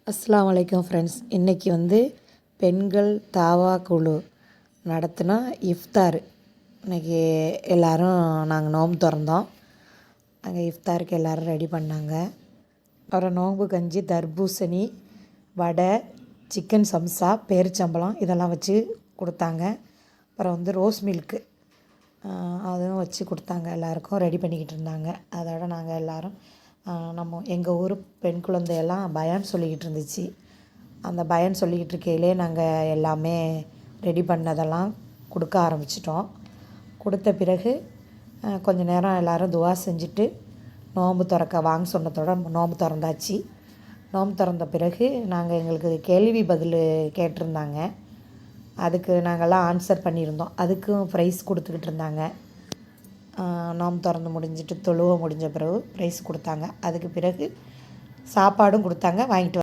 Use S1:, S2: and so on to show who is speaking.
S1: அஸ்ஸலாமு அலைக்கும் ஃப்ரெண்ட்ஸ். இன்றைக்கி பெண்கள் தாவா குழு நடத்தின இஃப்தார். இன்றைக்கி எல்லோரும் நாங்கள் நோன்பு திறந்தோம். நாங்கள் இஃப்தாருக்கு எல்லோரும் ரெடி பண்ணாங்க. அப்புறம் நோன்பு கஞ்சி, தர்பூசணி, வடை, சிக்கன் சம்சா, பேரிச்சம்பழம் இதெல்லாம் வச்சு கொடுத்தாங்க. அப்புறம் ரோஸ் மில்க்கு அதுவும் வச்சு கொடுத்தாங்க. எல்லாேருக்கும் ரெடி பண்ணிக்கிட்டு இருந்தாங்க. அதோட நாங்கள் எல்லோரும் நம்ம எங்கள் ஊர் பெண் குழந்தையெல்லாம் பயான் சொல்லிக்கிட்டு இருந்துச்சு. அந்த பயான் சொல்லிக்கிட்டு இருக்கையிலே நாங்கள் எல்லாமே ரெடி பண்ணதெல்லாம் கொடுக்க ஆரம்பிச்சிட்டோம். கொடுத்த பிறகு கொஞ்சம் நேரம் எல்லோரும் துவா செஞ்சுட்டு நோன்பு திறக்க வாங்க சொன்னதோட நோன்பு திறந்தாச்சு. நோன்பு திறந்த பிறகு நாங்கள் எங்களுக்கு கேள்வி பதில் கேட்டிருந்தாங்க. அதுக்கு நாங்கள்லாம் ஆன்சர் பண்ணியிருந்தோம். அதுக்கும் ப்ரைஸ் கொடுத்துக்கிட்டு இருந்தாங்க. நோன்பு திறந்து முடிஞ்சிட்டு தொழுவ முடிஞ்ச பிறகு ப்ரைஸ் கொடுத்தாங்க. அதுக்கு பிறகு சாப்பாடும் கொடுத்தாங்க. வாங்கிட்டு